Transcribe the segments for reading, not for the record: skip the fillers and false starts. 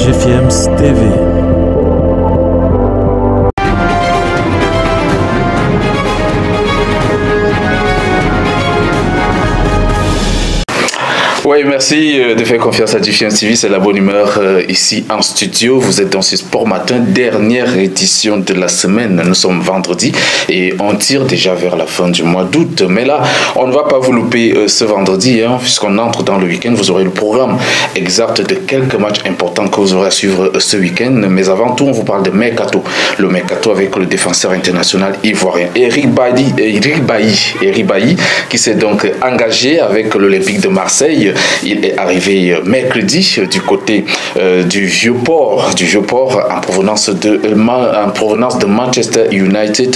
GFIEMS TV. Oui, merci de faire confiance à GFIEMS TV, c'est la bonne humeur ici en studio. Vous êtes dans ce Sport Matin, dernière édition de la semaine. Nous sommes vendredi et on tire déjà vers la fin du mois d'août. Mais là, on ne va pas vous louper ce vendredi, puisqu'on entre dans le week-end. Vous aurez le programme exact de quelques matchs importants que vous aurez à suivre ce week-end. Mais avant tout, on vous parle de Mercato. Le Mercato avec le défenseur international ivoirien Eric Bailly, qui s'est donc engagé avec l'Olympique de Marseille. Il est arrivé mercredi du côté du Vieux-Port en provenance de Manchester United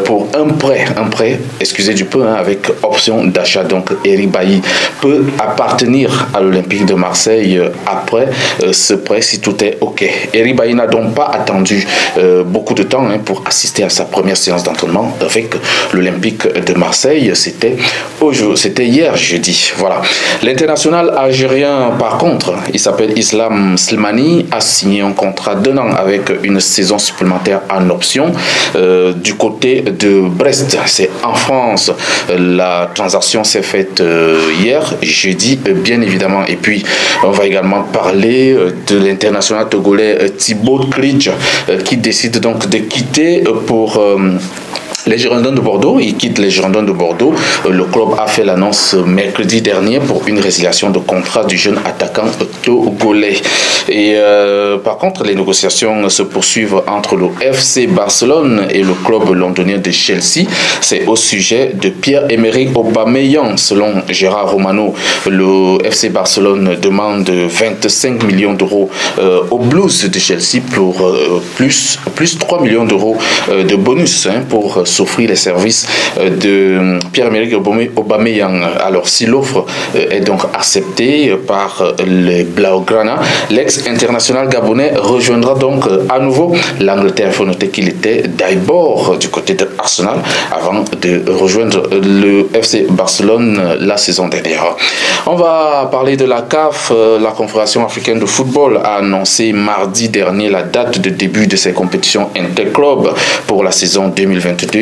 pour un prêt, excusez du peu, avec option d'achat. Donc Eric Bailly peut appartenir à l'Olympique de Marseille après ce prêt si tout est ok. Eric Bailly n'a donc pas attendu beaucoup de temps pour assister à sa première séance d'entraînement avec l'Olympique de Marseille. C'était hier jeudi. Voilà. L'international algérien, par contre, il s'appelle Islam Slimani, a signé un contrat d'1 an avec une saison supplémentaire en option du côté de Brest. C'est en France. La transaction s'est faite hier, jeudi, bien évidemment. Et puis, on va également parler de l'international togolais Thibaut Kridj qui décide donc de quitter pour les Girondins de Bordeaux. Il quitte les Girondins de Bordeaux. Le club a fait l'annonce mercredi dernier pour une résiliation de contrat du jeune attaquant togolais. Et par contre, les négociations se poursuivent entre le FC Barcelone et le club londonien de Chelsea. C'est au sujet de Pierre-Emerick Aubameyang. Selon Gérard Romano, le FC Barcelone demande 25 millions d'euros aux Blues de Chelsea pour plus 3 millions d'euros de bonus pour s'offrir les services de Pierre-Emerick Aubameyang. Alors, si l'offre est donc acceptée par les Blaugrana, l'ex-international gabonais rejoindra donc à nouveau l'Angleterre. Il faut noter qu'il était d'abord du côté de Arsenal avant de rejoindre le FC Barcelone la saison dernière. On va parler de la CAF. La Confédération africaine de football a annoncé mardi dernier la date de début de ses compétitions interclubs pour la saison 2022-2023.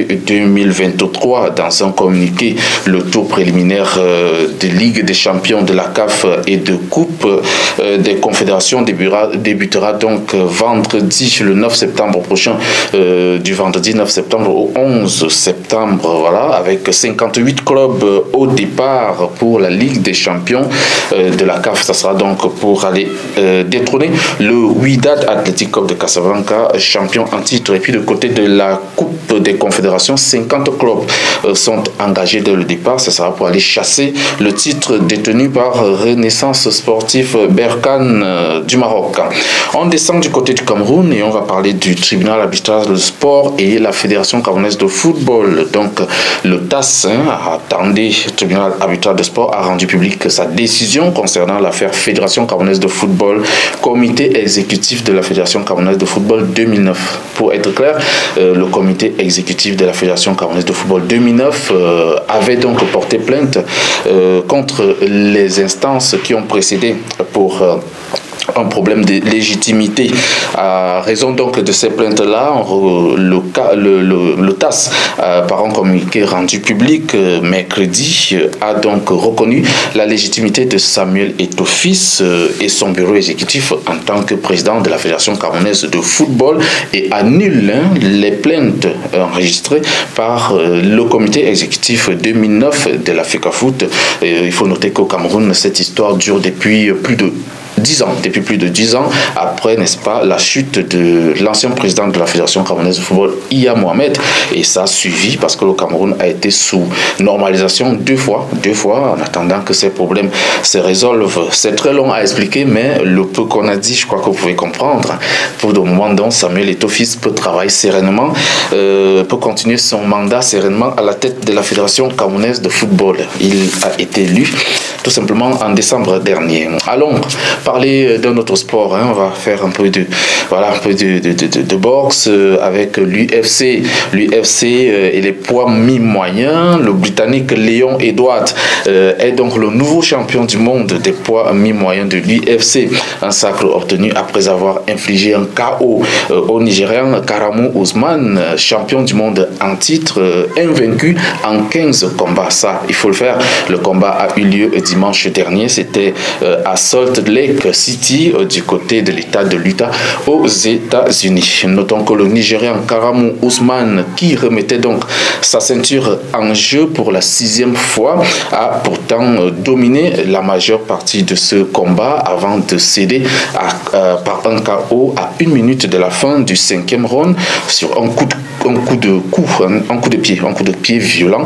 Dans un communiqué, le tour préliminaire de Ligue des champions de la CAF et de Coupe des confédérations débutera donc vendredi le 9 septembre prochain, du vendredi 9 septembre au 11 septembre, voilà, avec 58 clubs au départ pour la Ligue des champions de la CAF. Ça sera donc pour aller détrôner le Wydad Athletic Club de Casablanca, champion en titre. Et puis de côté de la Coupe des confédérations, 50 clubs sont engagés dès le départ. Ça sera pour aller chasser le titre détenu par Renaissance Sportif Berkane du Maroc. On descend du côté du Cameroun et on va parler du tribunal arbitral de sport et la Fédération camerounaise de football. Donc le TAS, attendez, tribunal arbitral de sport, a rendu public sa décision concernant l'affaire Fédération camerounaise de football, comité exécutif de la Fédération camerounaise de football 2009. Pour être clair, le comité exécutif de la Fédération camerounaise de football 2009 avait donc porté plainte contre les instances qui ont précédé pour un problème de légitimité. À raison donc de ces plaintes-là, le TAS, par un communiqué rendu public mercredi, a donc reconnu la légitimité de Samuel Eto'o-Fils et son bureau exécutif en tant que président de la Fédération camerounaise de football et annule les plaintes enregistrées par le comité exécutif 2009 de la FECAFOOT. Il faut noter qu'au Cameroun, cette histoire dure depuis plus de 10 ans, depuis plus de 10 ans, après, n'est-ce pas, la chute de l'ancien président de la Fédération camerounaise de football, Iya Mohamed, et ça a suivi parce que le Cameroun a été sous normalisation deux fois, en attendant que ces problèmes se résolvent. C'est très long à expliquer, mais le peu qu'on a dit, je crois que vous pouvez comprendre. Pour le moment, donc, Samuel Eto'o-Fils peut travailler sereinement, peut continuer son mandat sereinement à la tête de la Fédération camerounaise de football. Il a été élu tout simplement en décembre dernier. À Londres, parler d'un autre sport. Hein. On va faire un peu de boxe avec l'UFC. L'UFC et les poids mi-moyens. Le Britannique Leon Edwards est donc le nouveau champion du monde des poids mi-moyens de l'UFC. Un sacre obtenu après avoir infligé un KO au Nigérian Karamu Ousmane, champion du monde en titre, invaincu en 15 combats. Ça, il faut le faire. Le combat a eu lieu dimanche dernier. C'était à Salt Lake City, du côté de l'État de l'Utah, aux États-Unis. Notons que le Nigérian Karamu Ousmane, qui remettait donc sa ceinture en jeu pour la 6e fois, a pourtant dominé la majeure partie de ce combat avant de céder par un KO à 1 minute de la fin du 5e round sur un coup de pied violent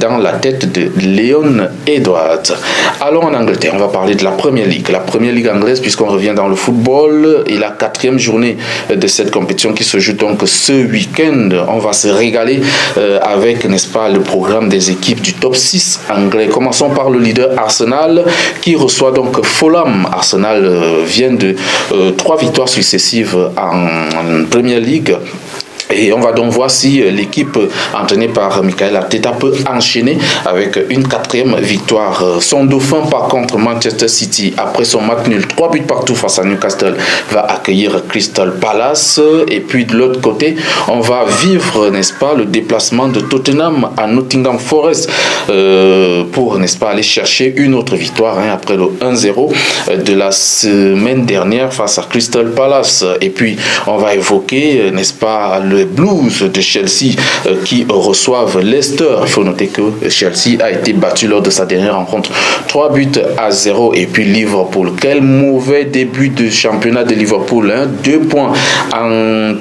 dans la tête de Leon Edwards. Allons en Angleterre, on va parler de la Premier League. La Premier League anglaise, puisqu'on revient dans le football, et la 4e journée de cette compétition qui se joue donc ce week-end. On va se régaler avec, n'est-ce pas, le programme des équipes du top 6 anglais. Commençons par le leader Arsenal qui reçoit donc Fulham. Arsenal vient de 3 victoires successives en Premier League. Et on va donc voir si l'équipe entraînée par Mikel Arteta peut enchaîner avec une 4e victoire. Son dauphin, par contre, Manchester City, après son match nul 3 buts partout face à Newcastle, va accueillir Crystal Palace. Et puis de l'autre côté, on va vivre, n'est-ce pas, le déplacement de Tottenham à Nottingham Forest pour, n'est-ce pas, aller chercher une autre victoire après le 1-0 de la semaine dernière face à Crystal Palace. Et puis, on va évoquer, n'est-ce pas, le Blues de Chelsea qui reçoivent Leicester. Il faut noter que Chelsea a été battu lors de sa dernière rencontre 3-0. Et puis Liverpool, quel mauvais début de championnat de Liverpool, 2 points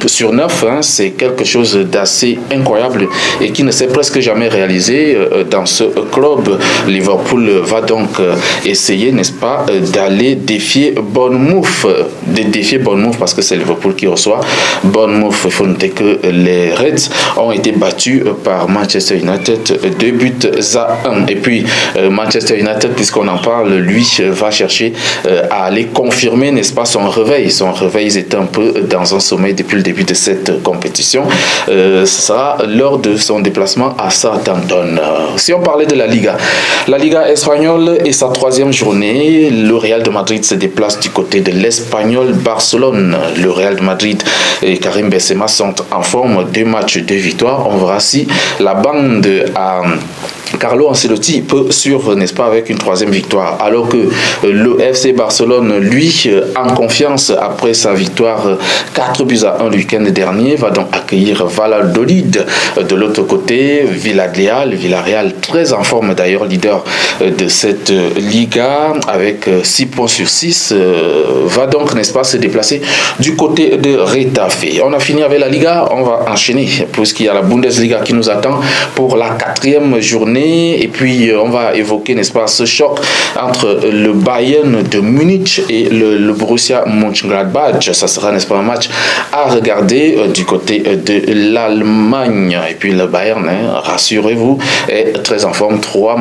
sur 9, c'est quelque chose d'assez incroyable et qui ne s'est presque jamais réalisé dans ce club. Liverpool va donc essayer, n'est-ce pas, d'aller défier Bournemouth, parce que c'est Liverpool qui reçoit Bournemouth. Il faut noter que les Reds ont été battus par Manchester United 2 buts à 1. Et puis Manchester United, puisqu'on en parle, lui va chercher à aller confirmer, n'est-ce pas, son réveil. Son réveil, ils étaient un peu dans un sommeil depuis le début de cette compétition. Ce sera lors de son déplacement à Southampton. Si on parlait de la Liga espagnole et sa 3e journée, le Real de Madrid se déplace du côté de l'Espagnol Barcelone. Le Real de Madrid et Karim Benzema sont en forme, 2 matchs, 2 victoires. On verra si la bande à Carlo Ancelotti peut suivre, n'est-ce pas, avec une 3e victoire, alors que le FC Barcelone, lui, en confiance après sa victoire 4 buts à 1 le week-end dernier, va donc accueillir Valladolid. De l'autre côté, Villarreal très en forme d'ailleurs, leader de cette Liga avec 6 points sur 6, va donc, n'est-ce pas, se déplacer du côté de Retafe. On a fini avec la Liga, on va enchaîner puisqu'il y a la Bundesliga qui nous attend pour la 4e journée. Et puis on va évoquer, n'est-ce pas, ce choc entre le Bayern de Munich et le Borussia Mönchengladbach. Ça sera, n'est-ce pas, un match à regarder du côté de l'Allemagne. Et puis le Bayern, rassurez-vous, est très en forme, 3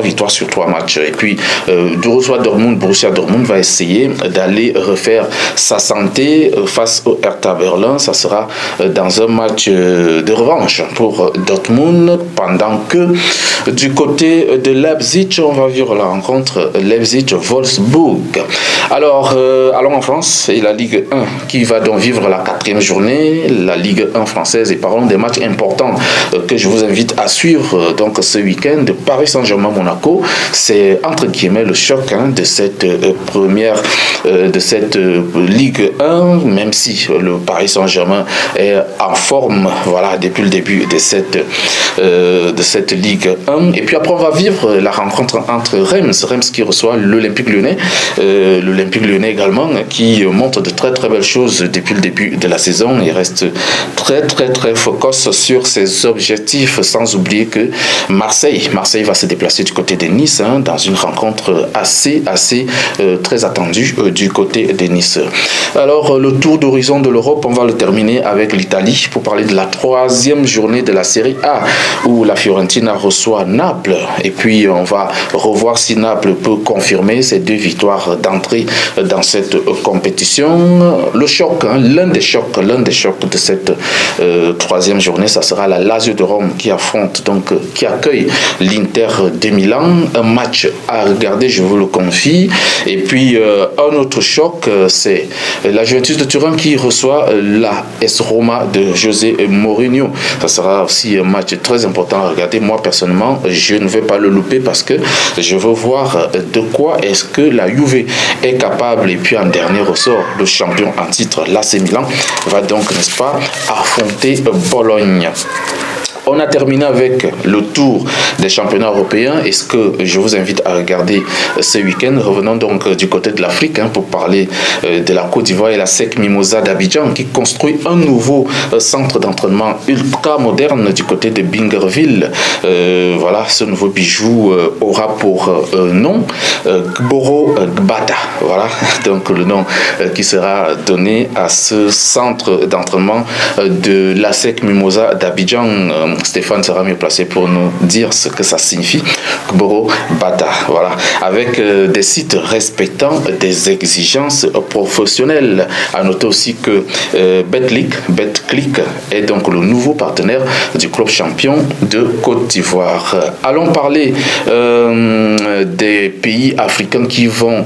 victoires sur 3 matchs. Et puis Borussia Dortmund va essayer d'aller refaire sa santé face au Hertha Berlin. Ça sera dans un match de revanche pour Dortmund, pendant que du côté de Leipzig, on va vivre la rencontre Leipzig-Wolfsburg. Alors, allons en France et la Ligue 1 qui va donc vivre la 4e journée, la Ligue 1 française, et parlons des matchs importants que je vous invite à suivre donc ce week-end. Paris Saint-Germain-Monaco, c'est entre guillemets le choc de cette Ligue 1, même si le Paris Saint-Germain est en forme, voilà, depuis le début de cette Ligue 1. Et puis après, on va vivre la rencontre entre Reims qui reçoit l'Olympique Lyonnais. L'Olympique Lyonnais également qui montre de très très belles choses depuis le début de la saison. Il reste très focus sur ses objectifs, sans oublier que Marseille va se déplacer du côté de Nice dans une rencontre assez très attendue du côté de Nice. Alors le tour d'horizon de l'Europe, on va le terminer avec l'Italie pour parler de la 3e journée de la Série A où la Fiorentina Fiorentina reçoit Naples. Et puis, on va revoir si Naples peut confirmer ses 2 victoires d'entrée dans cette compétition. Le choc, hein, l'un des chocs de cette 3e journée, ça sera la Lazio de Rome qui affronte, donc qui accueille l'Inter de Milan. Un match à regarder, je vous le confie. Et puis, un autre choc, c'est la Juventus de Turin qui reçoit la AS Roma de José Mourinho. Ça sera aussi un match très important à regarder. Moi, personnellement, je ne vais pas le louper parce que je veux voir de quoi est-ce que la Juve est capable. Et puis, en dernier ressort, le champion en titre, l'AC Milan, va donc, n'est-ce pas, affronter Bologne. On a terminé avec le tour des championnats européens et ce que je vous invite à regarder ce week-end. Revenons donc du côté de l'Afrique pour parler de la Côte d'Ivoire et la SEC Mimosa d'Abidjan qui construit un nouveau centre d'entraînement ultra moderne du côté de Bingerville. Voilà, ce nouveau bijou aura pour nom Gboro Gbata. Voilà, donc le nom qui sera donné à ce centre d'entraînement de la SEC Mimosa d'Abidjan. Stéphane sera mieux placé pour nous dire ce que ça signifie, Gboro Bata, voilà, avec des sites respectant des exigences professionnelles. À noter aussi que BetClick est donc le nouveau partenaire du club champion de Côte d'Ivoire. Allons parler des pays africains qui vont,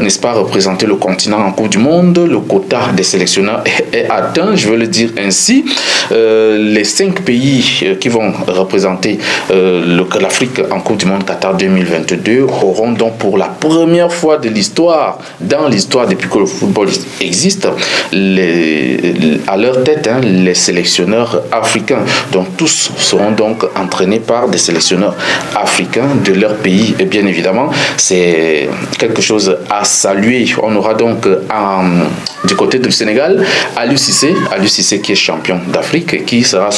n'est-ce pas, représenter le continent en Coupe du Monde. Le quota des sélectionneurs est atteint, je veux le dire ainsi. Les 5 pays qui vont représenter l'Afrique en Coupe du Monde Qatar 2022 auront donc pour la première fois de l'histoire, dans l'histoire depuis que le football existe, à leur tête les sélectionneurs africains. Donc tous seront donc entraînés par des sélectionneurs africains de leur pays. Et bien évidemment, c'est quelque chose à saluer. On aura donc du côté du Sénégal, Aliou Cissé qui est champion d'Afrique, qui sera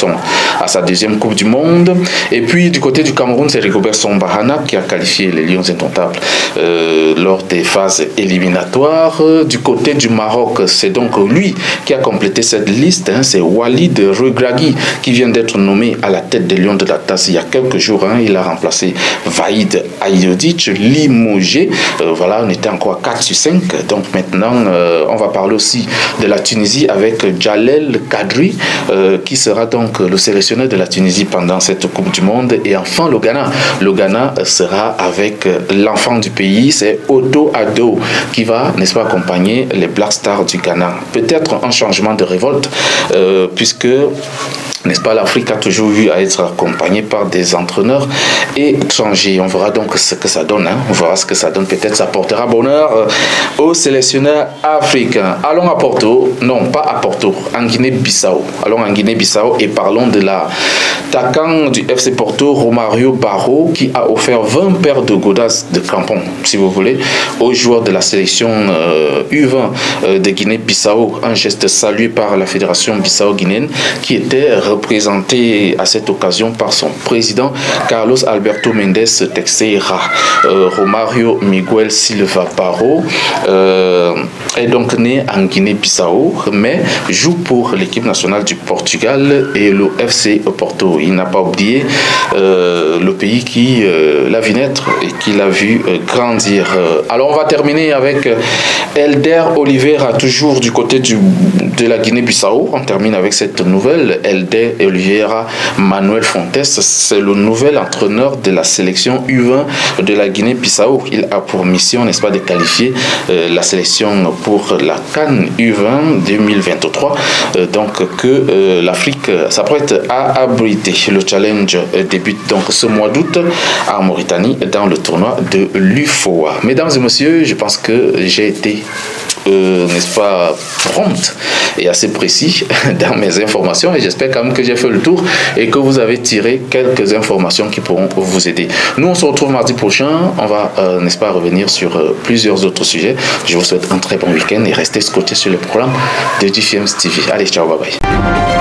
à sa 2e Coupe du Monde. Et puis du côté du Cameroun, c'est Rigobert Song-Bahana qui a qualifié les Lions indomptables lors des phases éliminatoires. Du côté du Maroc, c'est donc lui qui a complété cette liste. C'est Walid Regragui qui vient d'être nommé à la tête des Lions de l'Atlas il y a quelques jours. Il a remplacé Vaïd Aïdodic, limogé. Voilà, on était encore à 4 sur 5. Donc maintenant, on va parler aussi de la Tunisie avec Jalel Kadri qui sera donc le sélectionneur de la Tunisie pendant cette Coupe du Monde. Et enfin le Ghana. Le Ghana sera avec l'enfant du pays, c'est Otto Addo qui va, n'est-ce pas, accompagner les Black Stars du Ghana. Peut-être un changement de révolte puisque, n'est-ce pas, l'Afrique a toujours eu à être accompagnée par des entraîneurs étrangers. On verra donc ce que ça donne. On verra ce que ça donne. Peut-être ça portera bonheur aux sélectionneurs africains. Allons à Porto. Non, pas à Porto. En Guinée-Bissau. Allons en Guinée-Bissau et parlons de l'attaquant du FC Porto, Romario Barro, qui a offert 20 paires de godasses de crampons, si vous voulez, aux joueurs de la sélection U20 de Guinée-Bissau. Un geste salué par la fédération bissau-guinéenne qui était représenté à cette occasion par son président Carlos Alberto Mendes Teixeira. Romario Miguel Silva Barro est donc né en Guinée-Bissau, mais joue pour l'équipe nationale du Portugal et le FC Porto. Il n'a pas oublié le pays qui l'a vu naître et qui l'a vu grandir. Alors on va terminer avec Elder Oliveira, toujours du côté de la Guinée-Bissau. On termine avec cette nouvelle. Elder Oliveira Manuel Fontes, c'est le nouvel entraîneur de la sélection U20 de la Guinée-Bissau. Il a pour mission, n'est-ce pas, de qualifier la sélection pour la CAN U20 2023. Donc que l'Afrique s'apprête à abriter. Le challenge débute donc ce mois d'août en Mauritanie dans le tournoi de l'UFOA. Mesdames et messieurs, je pense que j'ai été n'est-ce pas, prompte et assez précis dans mes informations, et j'espère quand même que j'ai fait le tour et que vous avez tiré quelques informations qui pourront vous aider. Nous on se retrouve mardi prochain, on va n'est-ce pas, revenir sur plusieurs autres sujets. Je vous souhaite un très bon week-end et restez scotchés sur le programme de GFM TV. Allez, ciao, bye bye.